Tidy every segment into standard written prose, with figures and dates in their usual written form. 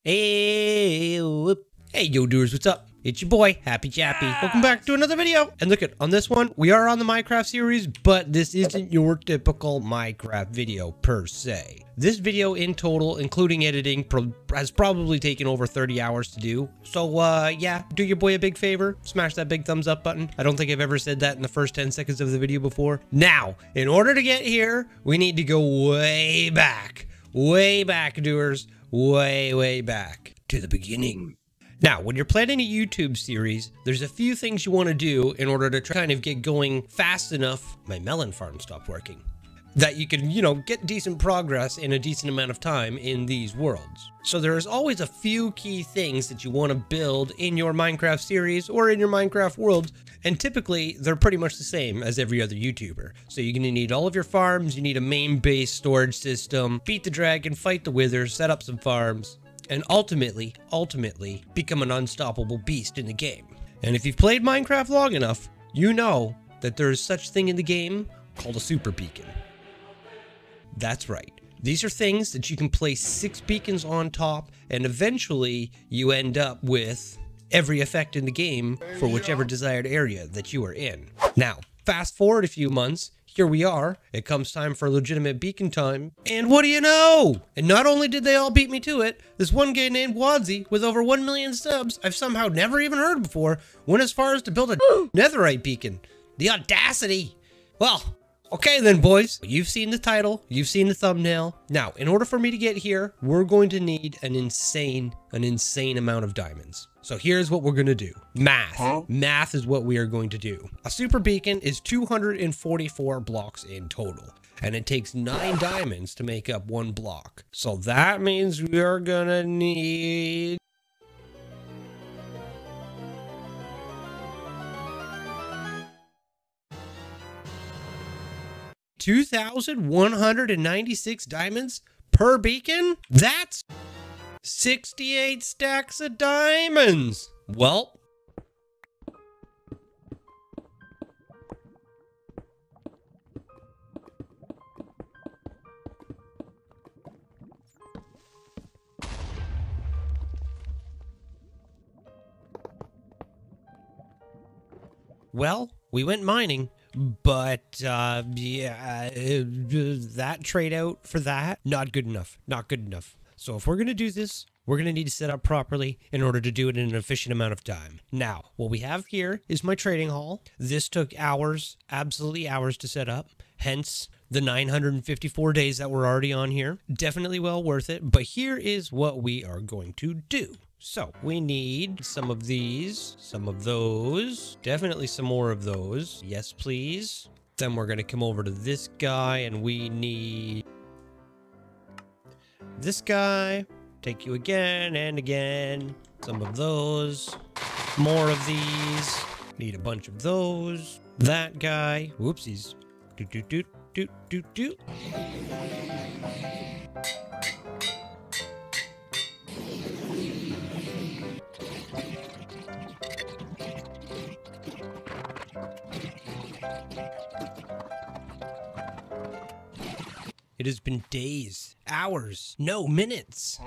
Hey, hey, yo, doers, what's up? It's your boy, Happy Chappy. Welcome back to another video. And look, on this one, we are on the Minecraft series, but this isn't your typical Minecraft video per se. This video in total, including editing, has probably taken over 30 hours to do. So, yeah, do your boy a big favor. Smash that big thumbs up button. I don't think I've ever said that in the first 10 seconds of the video before. Now, in order to get here, we need to go way back, doers. Way back to the beginning. Now, when you're planning a YouTube series, there's a few things you want to do in order to kind of get going fast enough. My melon farm stopped working. That you can, get decent progress in a decent amount of time in these worlds. So there's always a few key things that you want to build in your Minecraft series or in your Minecraft world, and typically they're pretty much the same as every other YouTuber. So you're going to need all of your farms, you need a main base storage system, beat the dragon, fight the withers, set up some farms, and ultimately become an unstoppable beast in the game. And if you've played Minecraft long enough, you know that there is such thing in the game called a super beacon. That's right. These are things that you can place 6 beacons on top, and eventually you end up with every effect in the game for whichever desired area that you are in. Now, fast forward a few months, here we are. It comes time for legitimate beacon time, and what do you know? And not only did they all beat me to it, this one guy named Wadsy with over 1 million subs I've somehow never even heard before went as far as to build a netherite beacon. The audacity! Well, okay then, boys. You've seen the title, you've seen the thumbnail. Now, in order for me to get here, we're going to need an insane amount of diamonds. So here's what we're gonna do. Math. Math is what we are going to do. A super beacon is 244 blocks in total, and it takes 9 diamonds to make up 1 block. So that means we are gonna need 2,196 diamonds per beacon? That's 68 stacks of diamonds. Well, we went mining. But, yeah, that trade out for that, not good enough. So if we're going to do this, we're going to need to set up properly in order to do it in an efficient amount of time. Now, what we have here is my trading hall. This took hours, absolutely hours to set up. Hence the 954 days that we're already on here. Definitely well worth it. But here is what we are going to do. So we need some of these, some of those, definitely some more of those. Yes, please. Then we're going to come over to this guy and we need this guy. Take you again and again. Some of those, more of these. Need a bunch of those. That guy. Whoopsies. Doot. It has been days, hours, no, minutes.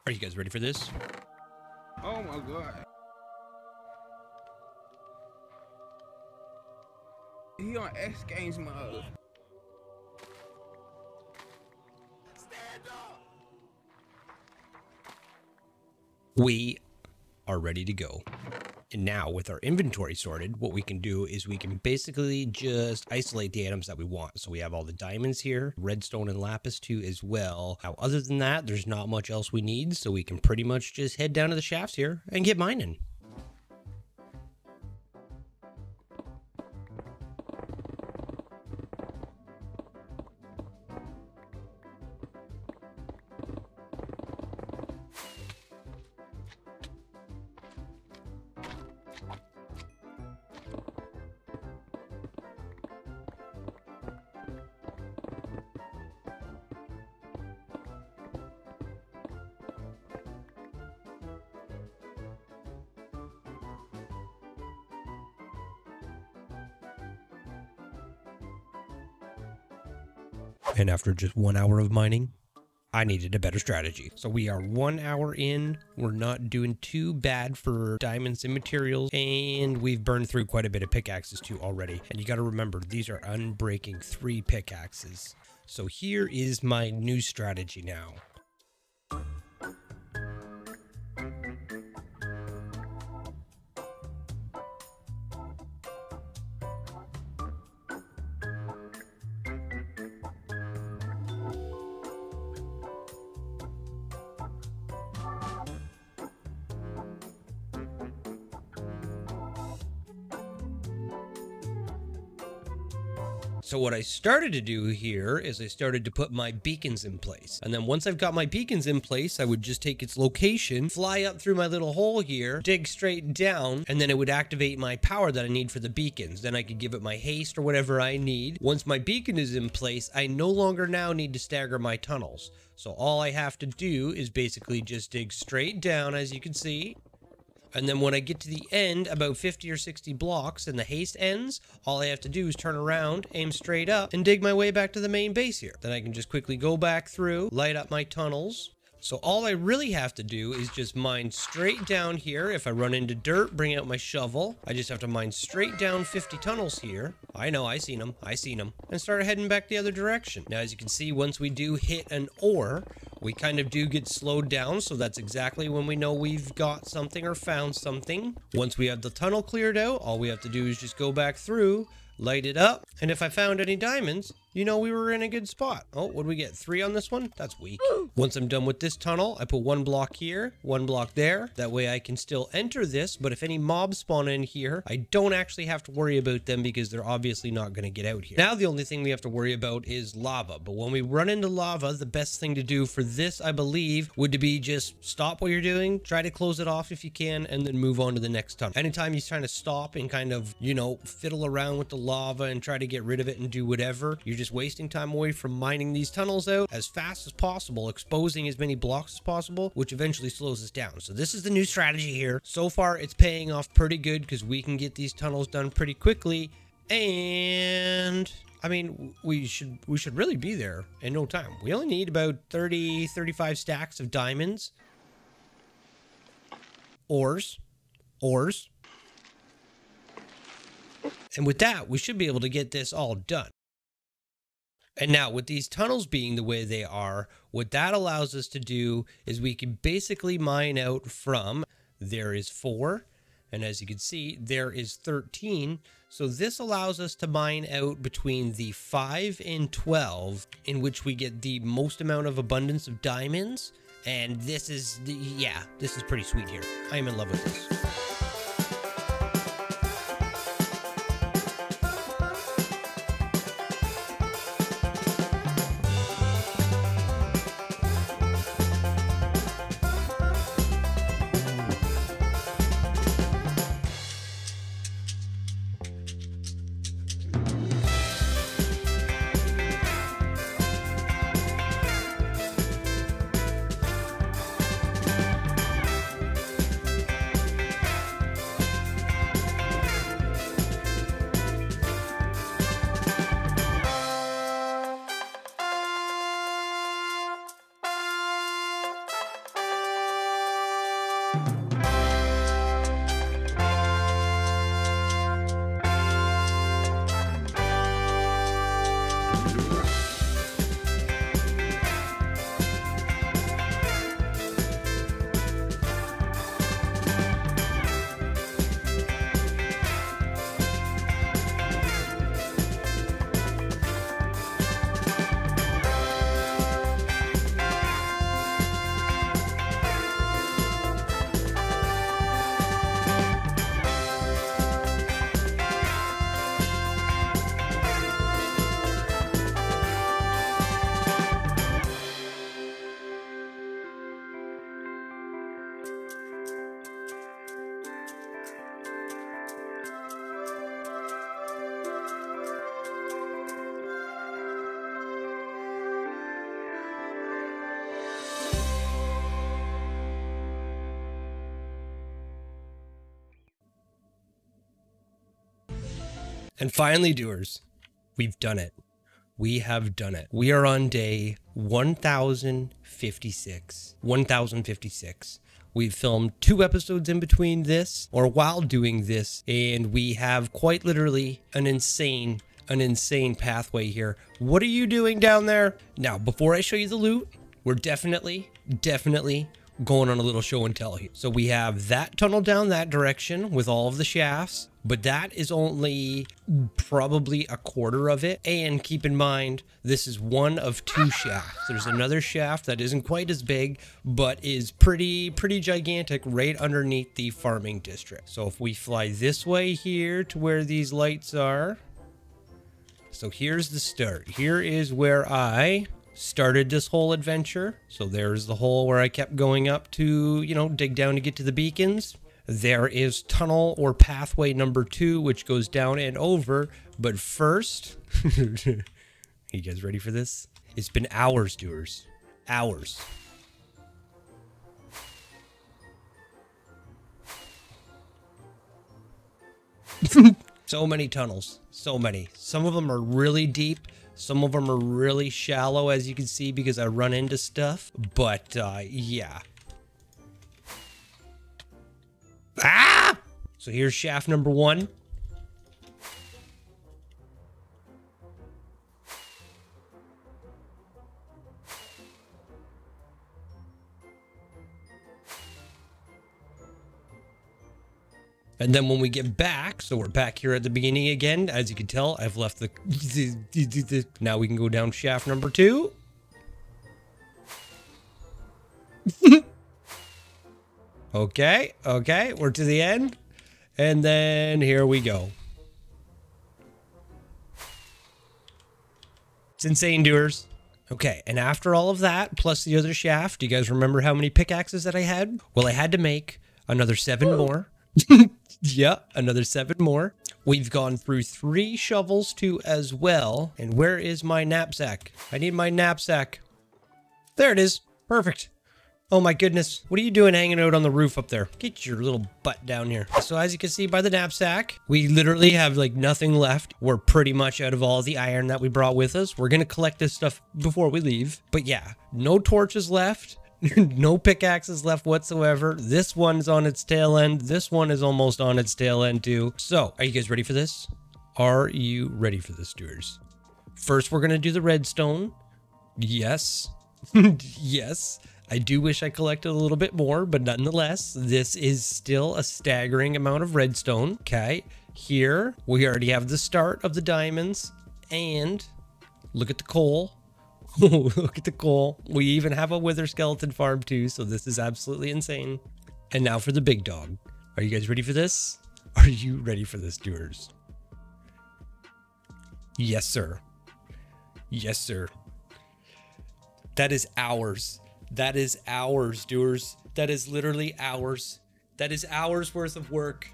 Are you guys ready for this? Oh my god. He on X Games mode. Stand up. We are ready to go. And now with our inventory sorted, what we can do is we can basically just isolate the items that we want. So we have all the diamonds here, redstone and lapis too as well. Now, other than that, there's not much else we need. So we can pretty much just head down to the shafts here and get mining. And after just 1 hour of mining, I needed a better strategy. So we are 1 hour in. We're not doing too bad for diamonds and materials, and we've burned through quite a bit of pickaxes too already. And you got to remember, these are unbreaking 3 pickaxes. So here is my new strategy now. So what I started to do here is I started to put my beacons in place. And then once I've got my beacons in place, I would just take its location, fly up through my little hole here, dig straight down, and then it would activate my power that I need for the beacons. Then I could give it my haste or whatever I need. Once my beacon is in place, I no longer now need to stagger my tunnels. So all I have to do is basically just dig straight down, as you can see. And then when I get to the end, about 50 or 60 blocks, and the haste ends, all I have to do is turn around, aim straight up, and dig my way back to the main base here. Then I can just quickly go back through, light up my tunnels. So all I really have to do is just mine straight down here. If I run into dirt, bring out my shovel. I just have to mine straight down 50 tunnels here. I know, I seen them, and start heading back the other direction. Now, as you can see, once we do hit an ore, we kind of do get slowed down, so that's exactly when we know we've got something or found something. Once we have the tunnel cleared out, all we have to do is just go back through, light it up, and if I found any diamonds, you know we were in a good spot. Oh, what do we get? 3 on this one? That's weak. Once I'm done with this tunnel, I put 1 block here, 1 block there. That way I can still enter this, but if any mobs spawn in here, I don't actually have to worry about them because they're obviously not going to get out here. Now the only thing we have to worry about is lava, but when we run into lava, the best thing to do for this, I believe, would be just stop what you're doing, try to close it off if you can, and then move on to the next tunnel. Anytime you're trying to stop and kind of, you know, fiddle around with the lava and try to get rid of it and do whatever, you're just wasting time away from mining these tunnels out as fast as possible, exposing as many blocks as possible, which eventually slows us down. So this is the new strategy here. So far, it's paying off pretty good because we can get these tunnels done pretty quickly. And I mean, we should really be there in no time. We only need about 35 stacks of diamonds. Ores. And with that, we should be able to get this all done. And now, with these tunnels being the way they are, what that allows us to do is we can basically mine out from, there is 4, and as you can see, there is 13. So this allows us to mine out between the 5 and 12, in which we get the most amount of abundance of diamonds. And this is, yeah, this is pretty sweet here. I am in love with this. And finally, doers, we've done it. We have done it. We are on day 1056. 1056. We've filmed 2 episodes in between this, or while doing this, and we have quite literally an insane pathway here. What are you doing down there? Now, before I show you the loot, we're definitely going on a little show and tell here. So we have that tunnel down that direction with all of the shafts, but that is only probably a quarter of it. And keep in mind, this is one of 2 shafts. There's another shaft that isn't quite as big, but is pretty gigantic right underneath the farming district. So if we fly this way here to where these lights are. So here's the start. Here is where I started this whole adventure. So there's the hole where I kept going up to, you know, dig down to get to the beacons. There is tunnel or pathway number 2, which goes down and over. But first, you guys ready for this? It's been hours, doers. Hours. So many tunnels. So many. Some of them are really deep. Some of them are really shallow, as you can see, because I run into stuff. But, yeah. Ah! So here's shaft number 1. And then when we get back, so we're back here at the beginning again. As you can tell, I've left the... Now we can go down shaft number 2. Okay, we're to the end. And then here we go. It's insane, doers. Okay, and after all of that, plus the other shaft, do you guys remember how many pickaxes that I had? Well, I had to make another 7 more. Yeah, another 7 more. We've gone through 3 shovels too as well. And where is my knapsack? I need my knapsack. There it is. Perfect. Oh my goodness. What are you doing hanging out on the roof up there? Get your little butt down here. So as you can see by the knapsack, we literally have like nothing left. We're pretty much out of all the iron that we brought with us. We're going to collect this stuff before we leave. But yeah, no torches left. No pickaxes left whatsoever. This one's on its tail end. This one is almost on its tail end too. So, are you guys ready for this? Are you ready for this, doers? First, we're going to do the redstone. Yes. Yes. I do wish I collected a little bit more, but nonetheless, this is still a staggering amount of redstone. Okay. Here, we already have the start of the diamonds. And look at the coal. Look at the coal. We even have a wither skeleton farm too, so this is absolutely insane. And now for the big dog. Are you guys ready for this? Are you ready for this, doers? Yes, sir. Yes, sir. That is hours. That is hours, doers. That is literally hours. That is hours worth of work.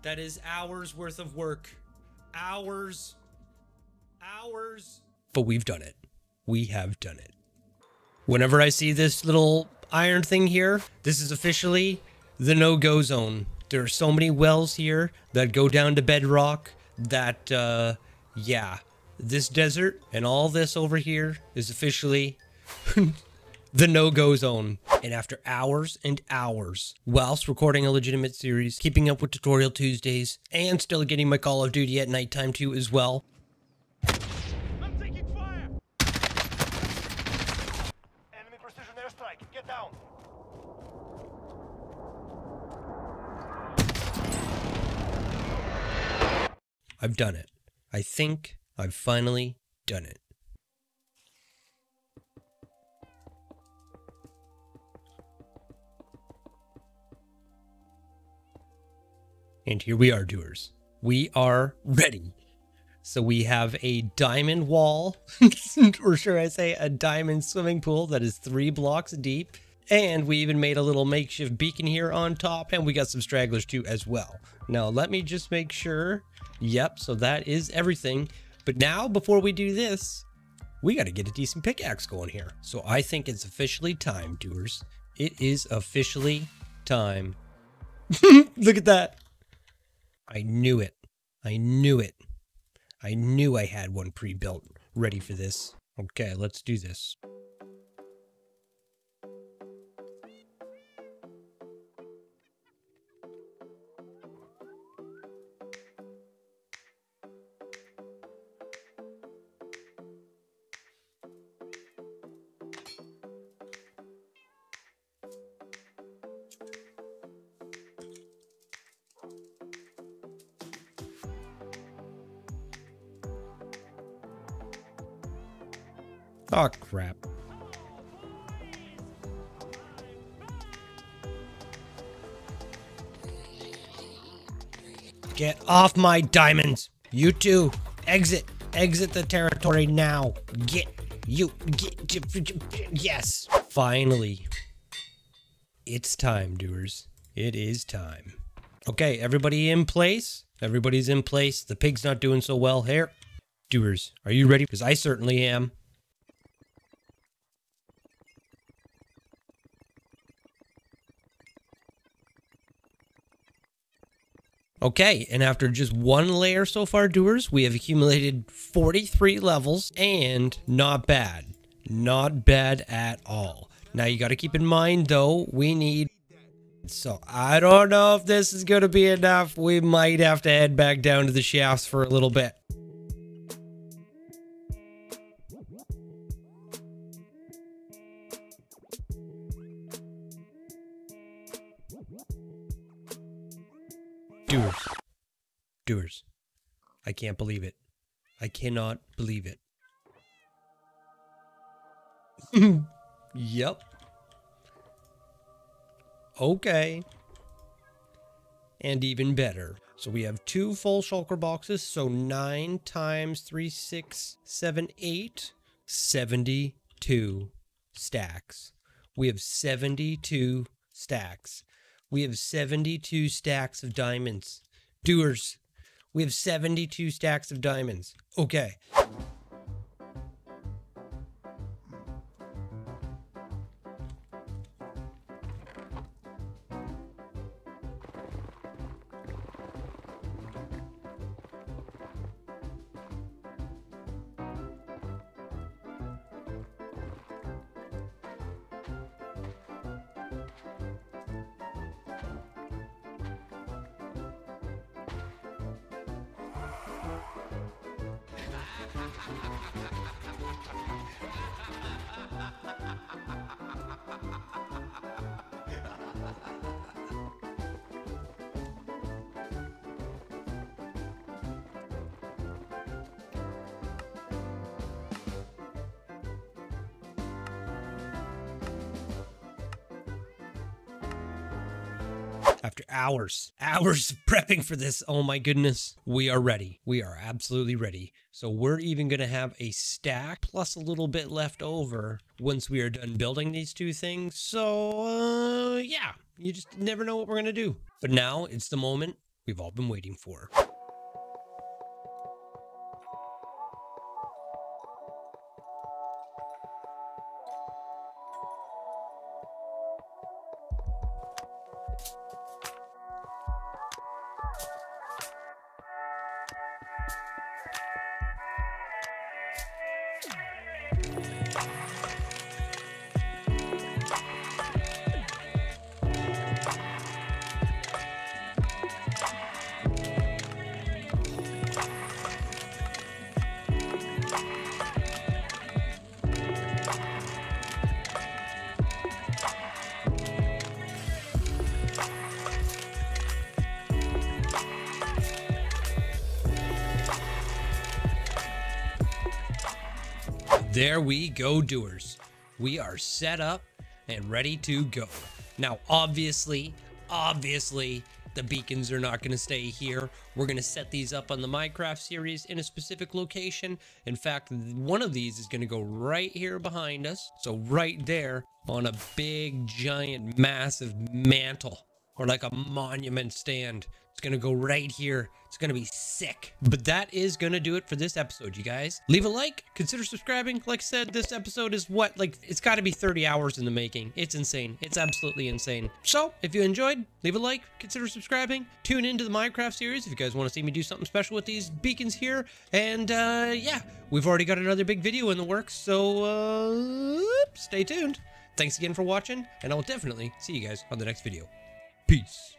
That is hours worth of work. Hours. Hours. But we've done it. We have done it. Whenever I see this little iron thing here, this is officially the no-go zone. There are so many wells here that go down to bedrock that, yeah, this desert and all this over here is officially the no-go zone. And after hours and hours, whilst recording a legitimate series, keeping up with Tutorial Tuesdays, and still getting my Call of Duty at nighttime too as well, Get down. I've done it. I think I've finally done it. And here we are, doers. We are ready. So we have a diamond wall, or should I say a diamond swimming pool that is 3 blocks deep. And we even made a little makeshift beacon here on top, and we got some stragglers too as well. Now let me just make sure. Yep, so that is everything. But now, before we do this, we got to get a decent pickaxe going here. So I think it's officially time, doers. It is officially time. Look at that. I knew it. I knew it. I knew I had one pre-built ready for this. Okay, let's do this. Oh, crap. Get off my diamonds. You two, exit. Exit the territory now. Yes. Finally. It's time, doers. It is time. Okay, everybody in place? Everybody's in place. The pig's not doing so well here. Doers, are you ready? Because I certainly am. Okay, and after just one layer so far, doers, we have accumulated 43 levels, and not bad. Not bad at all. Now, you got to keep in mind, though, we need... So, I don't know if this is going to be enough. We might have to head back down to the shafts for a little bit. Doers. I can't believe it. I cannot believe it. Yep. Okay. And even better. So we have 2 full shulker boxes. So 9 times 3, 6, 7, 8. 72 stacks. We have 72 stacks. We have 72 stacks of diamonds. Doers. We have 72 stacks of diamonds. Okay. After hours of prepping for this, oh my goodness, we are ready. We are absolutely ready. So we're even going to have a stack plus a little bit left over once we are done building these 2 things. So, yeah, you just never know what we're going to do. But now it's the moment we've all been waiting for. There we go, doers. We are set up and ready to go. Now, obviously, the beacons are not going to stay here. We're going to set these up on the Minecraft series in a specific location. In fact, one of these is going to go right here behind us. So right there on a big, giant, massive mantle. or like a monument stand. It's gonna go right here. It's gonna be sick. But that is gonna do it for this episode, you guys. Leave a like, consider subscribing. Like I said, this episode is what, like, it's gotta be 30 hours in the making. It's insane. It's absolutely insane. So, if you enjoyed, leave a like, consider subscribing. Tune into the Minecraft series if you guys want to see me do something special with these beacons here. And, yeah, we've already got another big video in the works, so, stay tuned. Thanks again for watching, and I'll definitely see you guys on the next video. Peace.